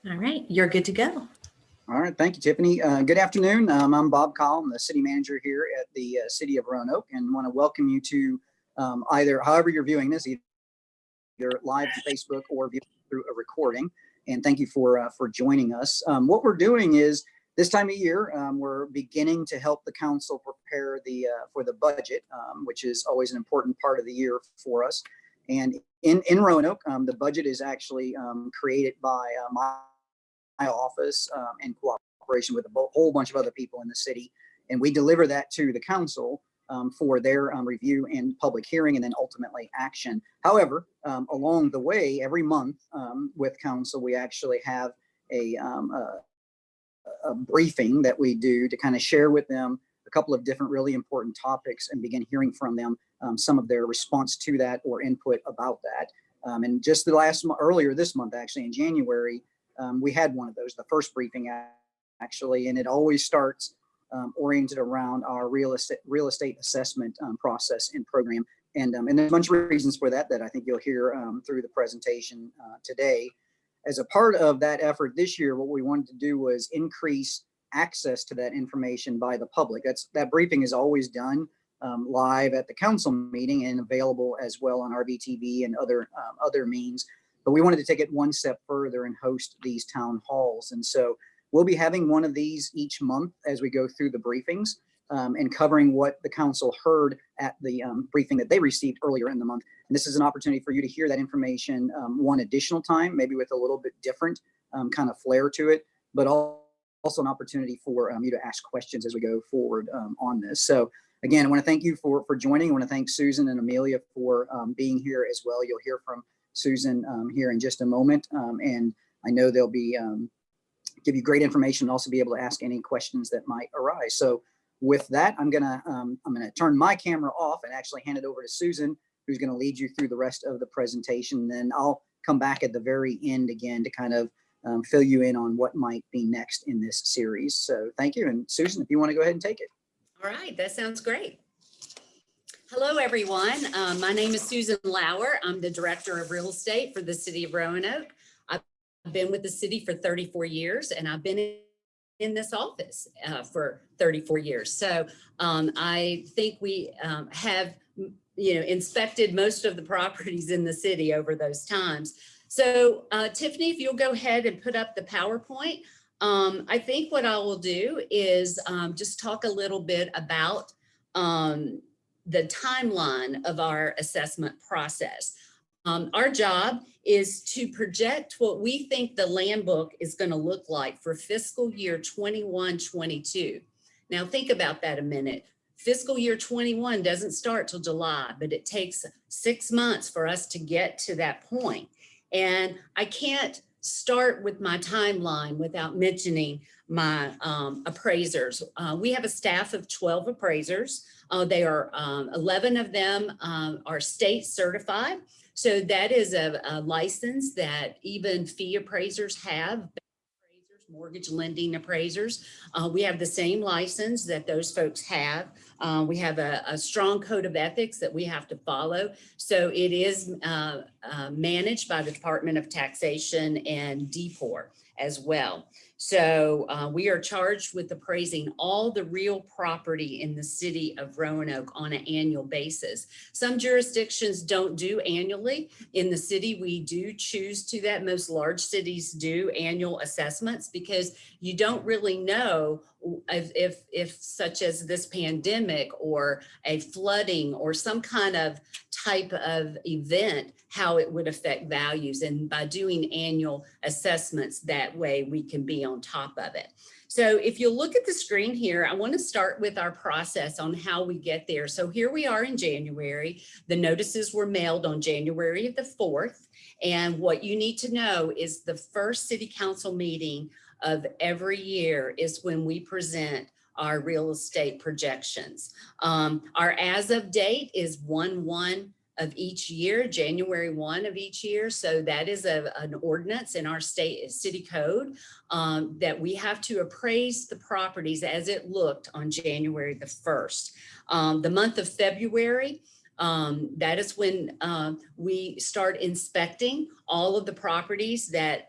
All right, you're good to go. All right, thank you, Tiffany. Good afternoon. I'm Bob Call. I'm the city manager here at the city of Roanoke, and want to welcome you to however you're viewing this, either live on Facebook or through a recording. And thank you for joining us. What we're doing is this time of year, we're beginning to help the council prepare for the budget, which is always an important part of the year for us. And in Roanoke, the budget is actually created by my office in cooperation with a whole bunch of other people in the city. And we deliver that to the council for their review and public hearing and then ultimately action. However, along the way, every month with council, we actually have a briefing that we do to kind of share with them a couple of different really important topics and begin hearing from them some of their response to that or input about that. And just earlier this month, actually in January, we had one of those, the first briefing actually, and it always starts oriented around our real estate assessment process and program. And there's a bunch of reasons for that I think you'll hear through the presentation today. As a part of that effort this year, what we wanted to do was increase access to that information by the public. That briefing is always done live at the council meeting and available as well on RBTV and other means. But we wanted to take it one step further and host these town halls. And so we'll be having one of these each month as we go through the briefings and covering what the council heard at the briefing that they received earlier in the month. And this is an opportunity for you to hear that information one additional time, maybe with a little bit different kind of flair to it, but also an opportunity for you to ask questions as we go forward on this. So again, I want to thank you for joining. I want to thank Susan and Amelia for being here as well. You'll hear from Susan here in just a moment. And I know they'll be give you great information and also be able to ask any questions that might arise. So with that, I'm gonna turn my camera off and actually hand it over to Susan, who's gonna lead you through the rest of the presentation. And then I'll come back at the very end again to kind of fill you in on what might be next in this series. So thank you. And Susan, if you wanna go ahead and take it. All right, that sounds great. Hello, everyone. My name is Susan Lauer. I'm the Director of Real Estate for the City of Roanoke. I've been with the city for 34 years, and I've been in this office for 34 years. So I think we have, inspected most of the properties in the city over those times. So Tiffany, if you'll go ahead and put up the PowerPoint. I think what I will do is just talk a little bit about the timeline of our assessment process. Our job is to project what we think the land book is going to look like for fiscal year 21-22. Now think about that a minute. Fiscal year 21 doesn't start till July, but it takes 6 months for us to get to that point. And I can't start with my timeline without mentioning my appraisers. We have a staff of 12 appraisers. They are 11 of them are state certified. So that is a license that even fee appraisers have, mortgage lending appraisers. We have the same license that those folks have. We have a strong code of ethics that we have to follow. So it is managed by the Department of Taxation and DPOR as well. So we are charged with appraising all the real property in the city of Roanoke on an annual basis. Some jurisdictions don't do annually. In the city, we do choose to that. Most large cities do annual assessments because you don't really know if such as this pandemic or a flooding or some kind of type of event, how it would affect values. And by doing annual assessments, that way we can be on top of it. So if you look at the screen here, I want to start with our process on how we get there. So here we are in January. The notices were mailed on January the 4th. And what you need to know is the first city council meeting of every year is when we present our real estate projections. Our as of date is 1/1 of each year, January 1 of each year. So that is an ordinance in our city code that we have to appraise the properties as it looked on January the 1st. The month of February, that is when we start inspecting all of the properties that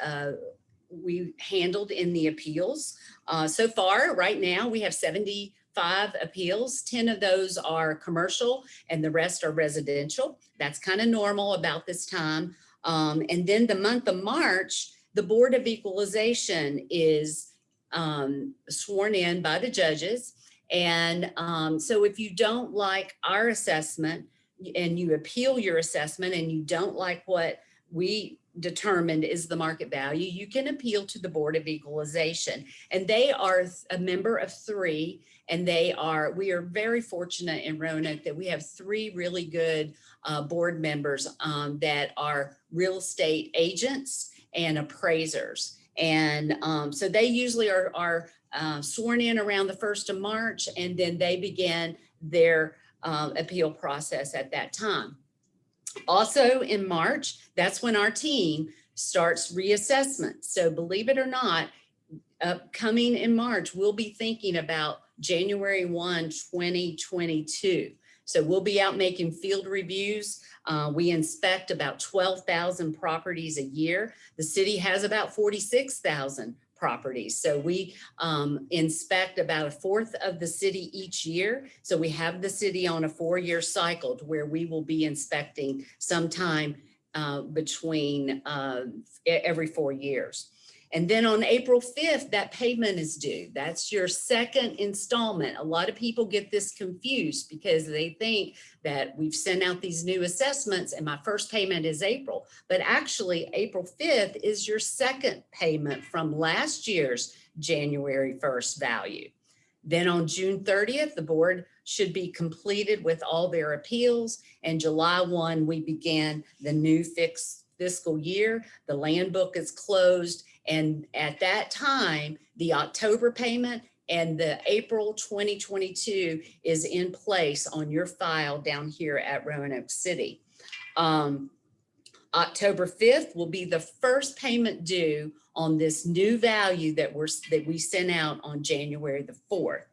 we handled in the appeals. So far, right now, we have 75 appeals. 10 of those are commercial and the rest are residential. That's kind of normal about this time. And then the month of March, the Board of Equalization is sworn in by the judges. And so if you don't like our assessment and you appeal your assessment and you don't like what we determined is the market value, you can appeal to the Board of Equalization. And they are a member of 3, and we are very fortunate in Roanoke that we have 3 really good board members that are real estate agents and appraisers. And so they usually are sworn in around the 1st of March, and then they begin their appeal process at that time. Also in March, that's when our team starts reassessment. So believe it or not, upcoming in March, we'll be thinking about January 1, 2022. So we'll be out making field reviews. We inspect about 12,000 properties a year. The city has about 46,000 properties. So we inspect about 1/4 of the city each year. So we have the city on a 4-year cycle to where we will be inspecting sometime between every 4 years. And then on April 5th, that payment is due. That's your second installment. A lot of people get this confused because they think that we've sent out these new assessments and my first payment is April. But actually, April 5th is your second payment from last year's January 1st value. Then on June 30th, the board should be completed with all their appeals. And July 1, we began the new fiscal year. The land book is closed. And at that time, the October payment and the April 2022 is in place on your file down here at Roanoke City. October 5th will be the first payment due on this new value that we sent out on January the 4th.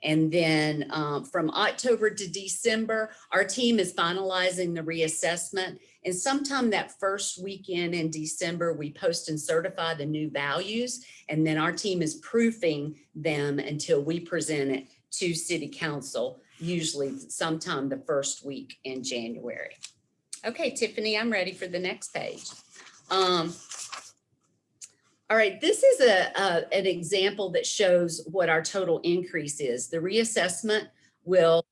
And then from October to December, our team is finalizing the reassessment. And sometime that first weekend in December, we post and certify the new values. And then our team is proofing them until we present it to City Council, usually sometime the first week in January. Okay, Tiffany, I'm ready for the next page. All right, this is an example that shows what our total increase is. The reassessment will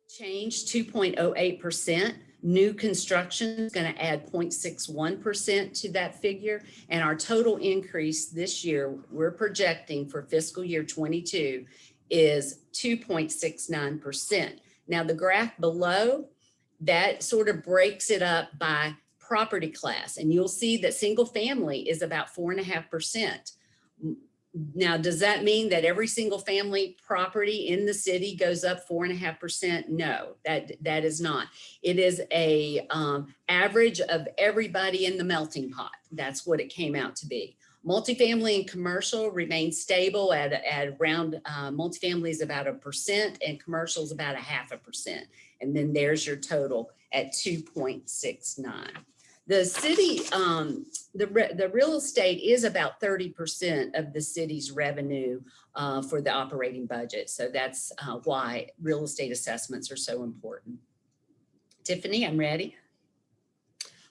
change 2.08%. New construction is going to add 0.61% to that figure. And our total increase this year, we're projecting for fiscal year 22 is 2.69%. Now the graph below, that sort of breaks it up by property class. And you'll see that single family is about 4.5%. Now, does that mean that every single family property in the city goes up 4.5%? No, that is not. It is a average of everybody in the melting pot. That's what it came out to be. Multifamily and commercial remain stable at around, multifamily is about 1% and commercial is about 0.5%. And then there's your total at 2.69. The city, the real estate is about 30% of the city's revenue for the operating budget. So that's why real estate assessments are so important. Tiffany, I'm ready.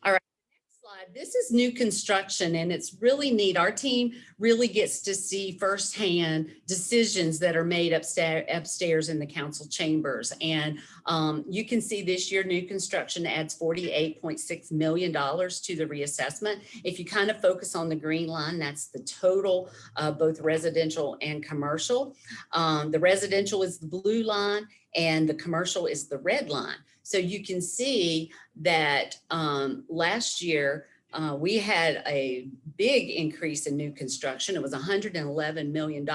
All right, next slide. This is new construction and it's really neat. Our team really gets to see firsthand decisions that are made upstairs in the council chambers. And you can see this year new construction adds $48.6 million to the reassessment. If you kind of focus on the green line, that's the total both residential and commercial. The residential is the blue line and the commercial is the red line. So you can see that last year, we had a big increase in new construction. It was $111 million.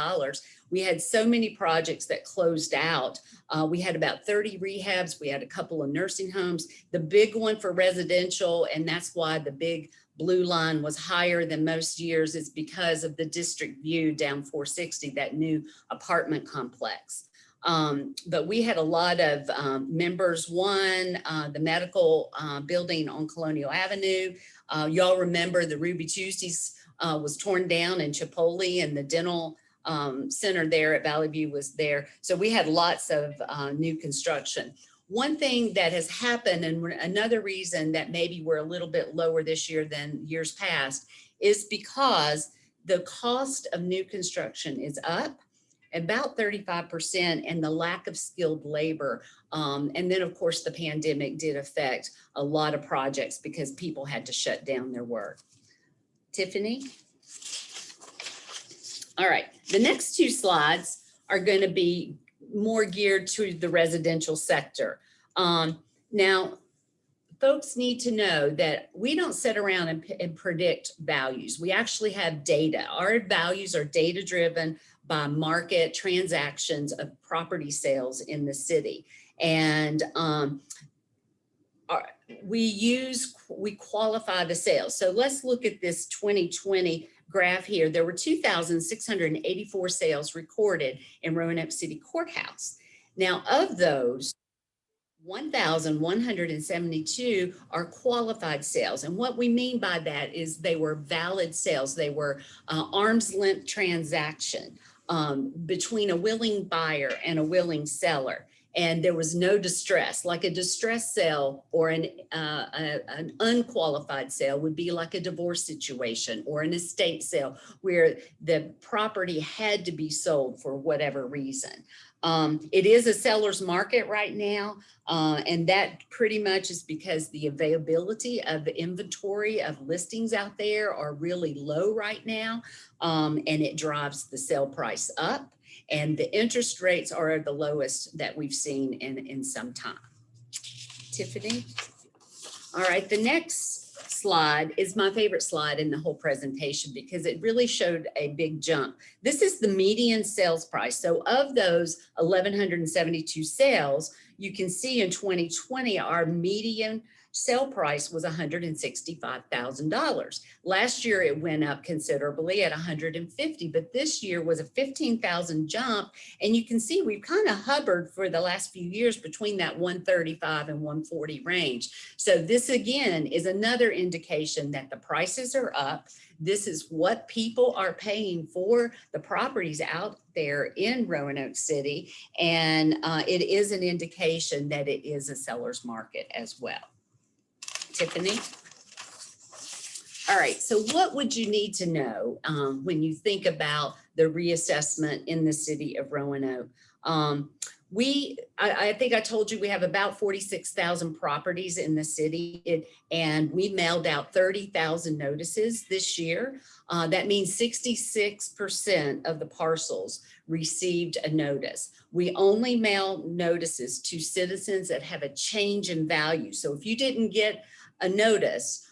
We had so many projects that closed out. We had about 30 rehabs. We had a couple of nursing homes. The big one for residential, and that's why the big blue line was higher than most years, is because of the District View down 460, that new apartment complex. But we had a lot of members. One, the medical building on Colonial Avenue, Y'all remember the Ruby Tuesdays was torn down, and Chipotle and the dental center there at Valley View was there. So we had lots of new construction. One thing that has happened, and another reason that maybe we're a little bit lower this year than years past, is because the cost of new construction is up about 35%, and the lack of skilled labor. And then of course the pandemic did affect a lot of projects because people had to shut down their work. Tiffany? All right, the next two slides are going to be more geared to the residential sector. Now, folks need to know that we don't sit around and predict values. We actually have data. Our values are data driven by market transactions of property sales in the city. And we qualify the sales. So let's look at this 2020 graph here. There were 2,684 sales recorded in Roanoke City Courthouse. Now, of those, 1,172 are qualified sales. And what we mean by that is they were valid sales. They were arm's length transaction between a willing buyer and a willing seller. And there was no distress. Like a distress sale or an unqualified sale would be like a divorce situation or an estate sale where the property had to be sold for whatever reason. It is a seller's market right now, and that pretty much is because the availability of the inventory of listings out there are really low right now, and it drives the sale price up, and the interest rates are the lowest that we've seen in some time. Tiffany? All right, the next slide is my favorite slide in the whole presentation because it really showed a big jump. This is the median sales price. So of those 1,172 sales, you can see in 2020, our median sale price was $165,000. Last year, it went up considerably at 150, but this year was a 15,000 jump. And you can see we've kind of hovered for the last few years between that 135 and 140 range. So this again is another indication that the prices are up. This is what people are paying for the properties out there in Roanoke City. And it is an indication that it is a seller's market as well. Tiffany? All right, so what would you need to know when you think about the reassessment in the city of Roanoke? I think I told you we have about 46,000 properties in the city, and we mailed out 30,000 notices this year. That means 66% of the parcels received a notice. We only mail notices to citizens that have a change in value. So if you didn't get a notice,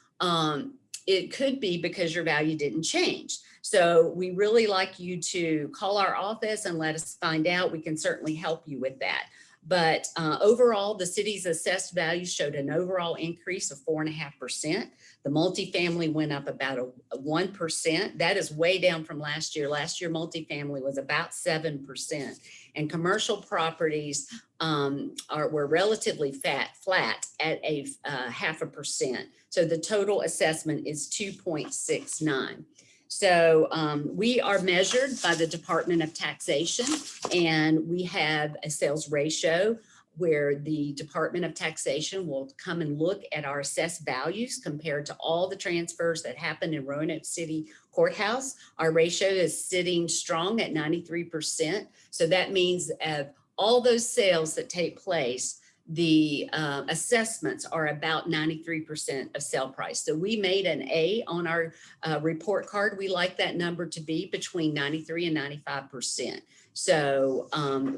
it could be because your value didn't change. So we really like you to call our office and let us find out. We can certainly help you with that. But overall, the city's assessed value showed an overall increase of 4.5%. The multifamily went up about a 1%. That is way down from last year. Last year, multifamily was about 7%. And commercial properties were relatively flat at a 0.5%. So the total assessment is 2.69. So we are measured by the Department of Taxation, and we have a sales ratio where the Department of Taxation will come and look at our assessed values compared to all the transfers that happen in Roanoke City Courthouse. Our ratio is sitting strong at 93%. So that means of all those sales that take place, the assessments are about 93% of sale price. So we made an A on our report card. We like that number to be between 93 and 95%. So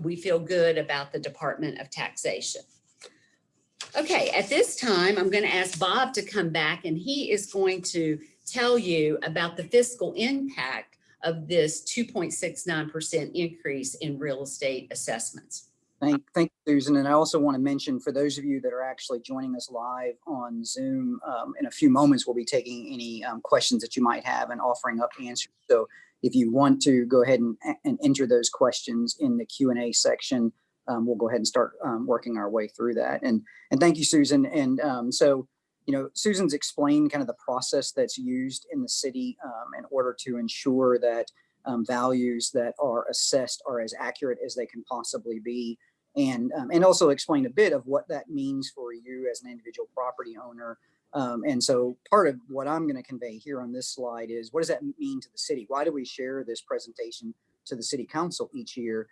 we feel good about the Department of Taxation. Okay, at this time, I'm going to ask Bob to come back, and he is going to tell you about the fiscal impact of this 2.69% increase in real estate assessments. Thank you, Susan. And I also want to mention, for those of you that are actually joining us live on Zoom, in a few moments, we'll be taking any questions that you might have and offering up answers. So if you want to go ahead and enter those questions in the Q&A section, we'll go ahead and start working our way through that. And thank you, Susan. And so, Susan's explained kind of the process that's used in the city in order to ensure that values that are assessed are as accurate as they can possibly be, and also explain a bit of what that means for you as an individual property owner. And so part of what I'm going to convey here on this slide is, what does that mean to the city? Why do we share this presentation to the city council each year?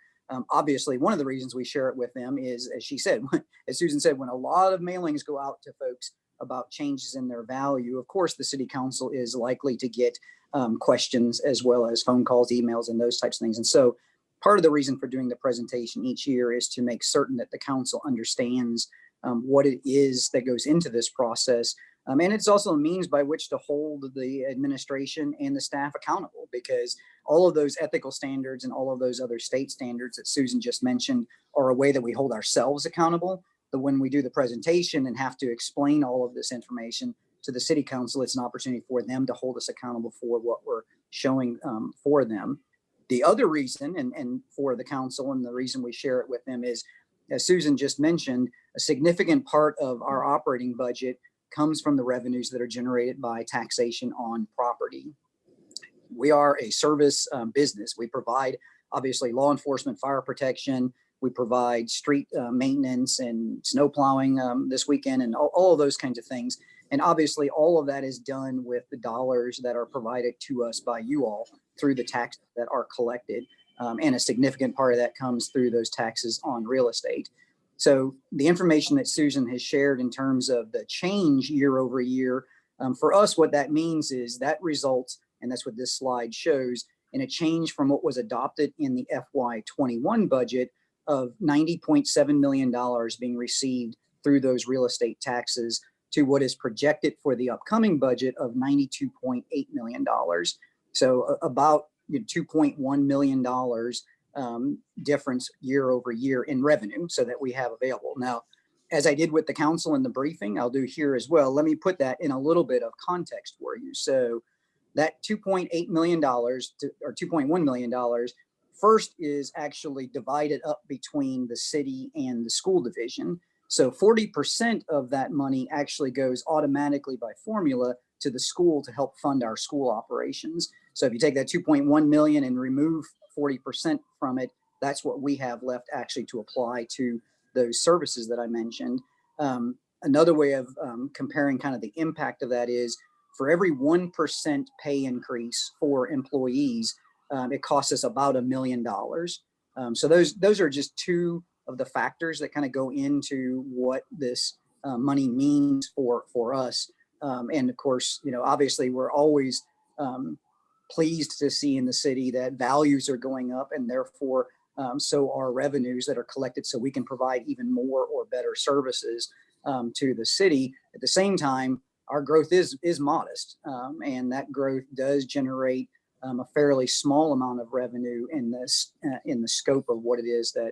Obviously, one of the reasons we share it with them is, as she said, as Susan said, when a lot of mailings go out to folks about changes in their value, of course, the city council is likely to get questions as well as phone calls, emails, and those types of things. And so part of the reason for doing the presentation each year is to make certain that the council understands what it is that goes into this process. And it's also a means by which to hold the administration and the staff accountable, because all of those ethical standards and all of those other state standards that Susan just mentioned are a way that we hold ourselves accountable. But when we do the presentation and have to explain all of this information to the city council, it's an opportunity for them to hold us accountable for what we're showing for them. The other reason, and for the council, and the reason we share it with them is, as Susan just mentioned, a significant part of our operating budget comes from the revenues that are generated by taxation on property. We are a service business. We provide, obviously, law enforcement, fire protection. We provide street maintenance and snow plowing this weekend, and all of those kinds of things. And obviously, all of that is done with the dollars that are provided to us by you all through the taxes that are collected. And a significant part of that comes through those taxes on real estate. So the information that Susan has shared in terms of the change year over year, for us, what that means is that results, and that's what this slide shows, in a change from what was adopted in the FY21 budget of $90.7 million being received through those real estate taxes to what is projected for the upcoming budget of $92.8 million. So about $2.1 million difference year over year in revenue, so that we have available. Now, as I did with the council in the briefing, I'll do here as well. Let me put that in a little bit of context for you. So that $2.8 million or $2.1 million first is actually divided up between the city and the school division. So 40% of that money actually goes automatically by formula to the school to help fund our school operations. So if you take that 2.1 million and remove 40% from it, that's what we have left actually to apply to those services that I mentioned. Another way of comparing kind of the impact of that is, for every 1% pay increase for employees, it costs us about $1 million. So those are just two of the factors that kind of go into what this money means for us. And of course, obviously we're always pleased to see in the city that values are going up, and therefore so are revenues that are collected, so we can provide even more or better services to the city. At the same time, our growth is modest, and that growth does generate a fairly small amount of revenue in the scope of what it is that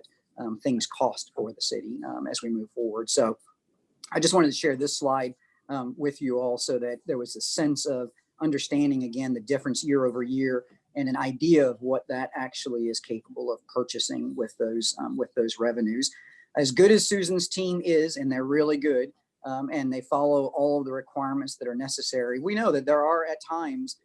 things cost for the city as we move forward. So I just wanted to share this slide with you all, so that there was a sense of understanding, again, the difference year over year, and an idea of what that actually is capable of purchasing with those revenues. As good as Susan's team is, and they're really good, and they follow all of the requirements that are necessary, we know that there are at times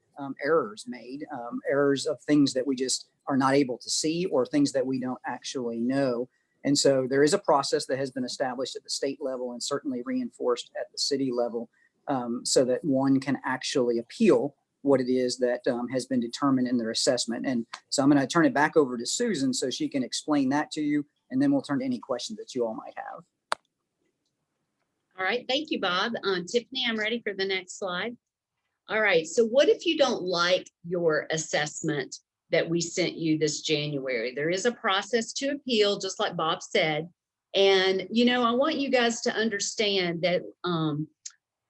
errors made, errors of things that we just are not able to see, or things that we don't actually know. And so there is a process that has been established at the state level, and certainly reinforced at the city level, so that one can actually appeal what it is that has been determined in their assessment. And so I'm going to turn it back over to Susan so she can explain that to you, and then we'll turn to any questions that you all might have. All right, thank you, Bob. Tiffany, I'm ready for the next slide. All right, so what if you don't like your assessment that we sent you this January? There is a process to appeal, just like Bob said. And, I want you guys to understand that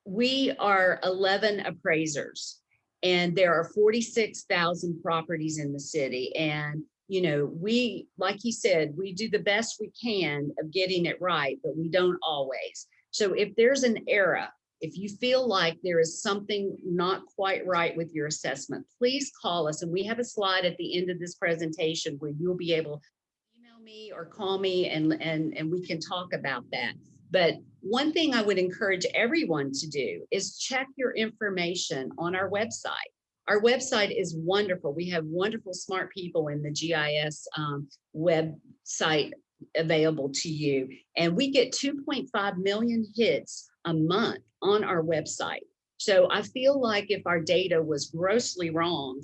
we are 11 appraisers, and there are 46,000 properties in the city. And, we, like he said, we do the best we can of getting it right, but we don't always. So if there's an error, if you feel like there is something not quite right with your assessment, please call us. And we have a slide at the end of this presentation where you'll be able to email me or call me, and we can talk about that. But one thing I would encourage everyone to do is check your information on our website. Our website is wonderful. We have wonderful, smart people in the GIS website available to you. And we get 2.5 million hits a month on our website. So I feel like if our data was grossly wrong,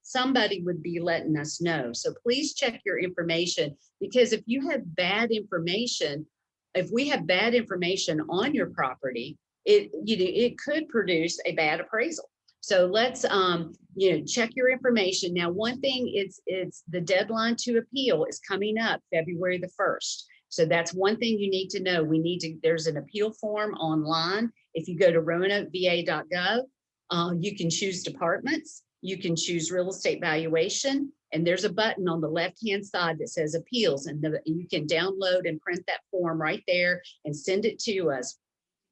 somebody would be letting us know. So please check your information, because if you have bad information, if we have bad information on your property, it could produce a bad appraisal. So let's check your information. Now, one thing is the deadline to appeal is coming up February the 1st. So that's one thing you need to know. There's an appeal form online. If you go to roanoke.va.gov, you can choose departments, you can choose real estate valuation, and there's a button on the left-hand side that says appeals, and you can download and print that form right there and send it to us.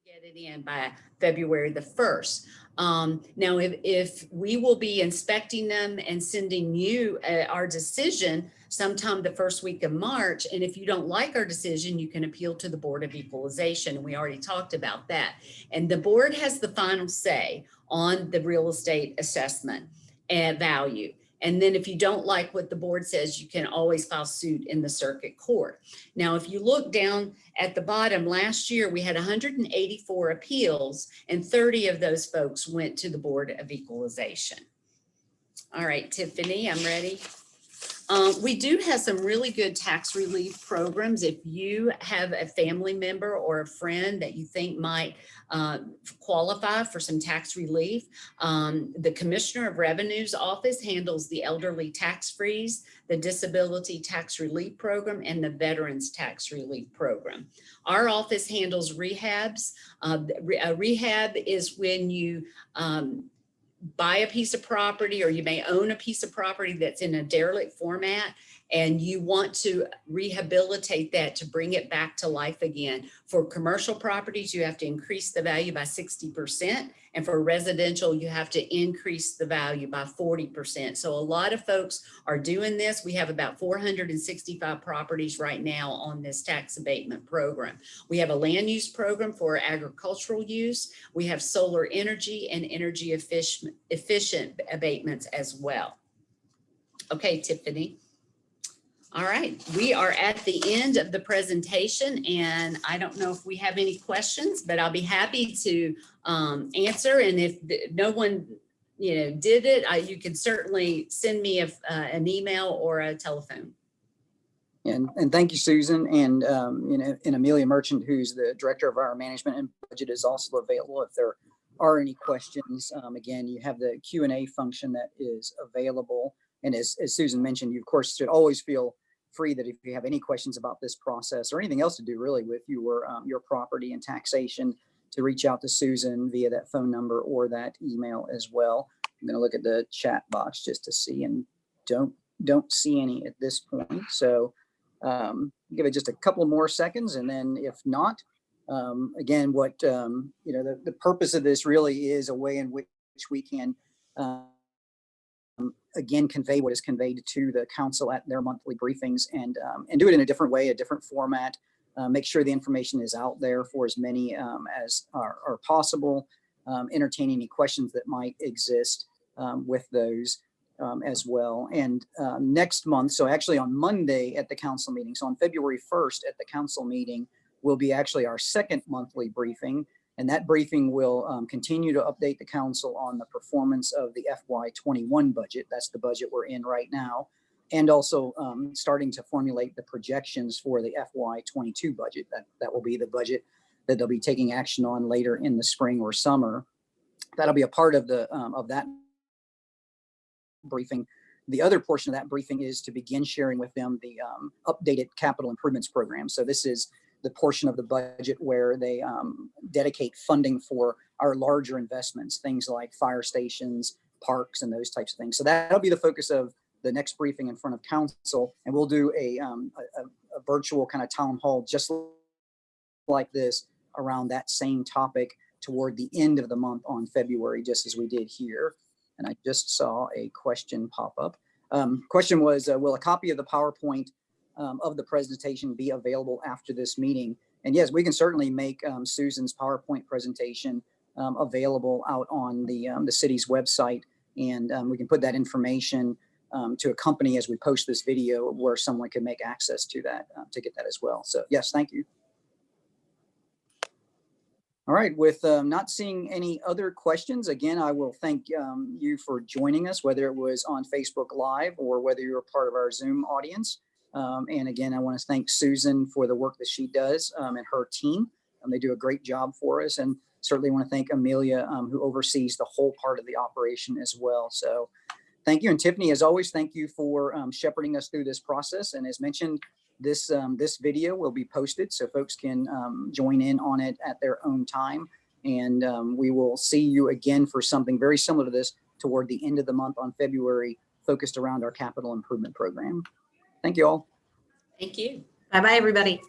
Get it in by February the 1st. Now, if we will be inspecting them and sending you our decision sometime the first week of March, and if you don't like our decision, you can appeal to the Board of Equalization. We already talked about that. And the board has the final say on the real estate assessment and value. And then if you don't like what the board says, you can always file suit in the circuit court. Now, if you look down at the bottom, last year we had 184 appeals, and 30 of those folks went to the Board of Equalization. All right, Tiffany, I'm ready. We do have some really good tax relief programs. If you have a family member or a friend that you think might qualify for some tax relief, the Commissioner of Revenue's office handles the elderly tax freeze, the disability tax relief program, and the veterans tax relief program. Our office handles rehabs. A rehab is when you buy a piece of property, or you may own a piece of property that's in a derelict format, and you want to rehabilitate that to bring it back to life again. For commercial properties, you have to increase the value by 60%. And for residential, you have to increase the value by 40%. So a lot of folks are doing this. We have about 465 properties right now on this tax abatement program. We have a land use program for agricultural use. We have solar energy and energy efficient abatements as well. Okay, Tiffany. All right, we are at the end of the presentation, and I don't know if we have any questions, but I'll be happy to answer. And if no one did it, you can certainly send me an email or a telephone. And thank you, Susan. And and Amelia Merchant, who's the director of our management and budget, is also available if there are any questions. Again, you have the Q&A function that is available. And as Susan mentioned, you of course should always feel free that if you have any questions about this process or anything else to do really with your property and taxation, to reach out to Susan via that phone number or that email as well. I'm going to look at the chat box just to see, and don't see any at this point. So give it just a couple more seconds, and then if not, again, what the purpose of this really is a way in which we can again convey what is conveyed to the council at their monthly briefings, and do it in a different way, a different format. Make sure the information is out there for as many as are possible. Entertain any questions that might exist with those as well. And next month, so actually on Monday at the council meeting, so on February 1st at the council meeting, will be actually our second monthly briefing. And that briefing will continue to update the council on the performance of the FY21 budget. That's the budget we're in right now. And also starting to formulate the projections for the FY22 budget. That will be the budget that they'll be taking action on later in the spring or summer. That'll be a part of that briefing. The other portion of that briefing is to begin sharing with them the updated capital improvements program. So this is the portion of the budget where they dedicate funding for our larger investments, things like fire stations, parks, and those types of things. So that'll be the focus of the next briefing in front of council, and we'll do a virtual kind of town hall just like this around that same topic toward the end of the month on February, just as we did here. And I just saw a question pop up. Question was, will a copy of the PowerPoint of the presentation be available after this meeting? And yes, we can certainly make Susan's PowerPoint presentation available out on the city's website, and we can put that information to accompany as we post this video where someone can make access to that to get that as well. So yes, thank you. All right, with not seeing any other questions, again, I will thank you for joining us, whether it was on Facebook Live or whether you're a part of our Zoom audience. And again, I want to thank Susan for the work that she does and her team. They do a great job for us. And certainly want to thank Amelia, who oversees the whole part of the operation as well. So thank you. And Tiffany, as always, thank you for shepherding us through this process. And as mentioned, this video will be posted so folks can join in on it at their own time. And we will see you again for something very similar to this toward the end of the month on February, focused around our capital improvement program. Thank you all. Thank you. Bye-bye, everybody.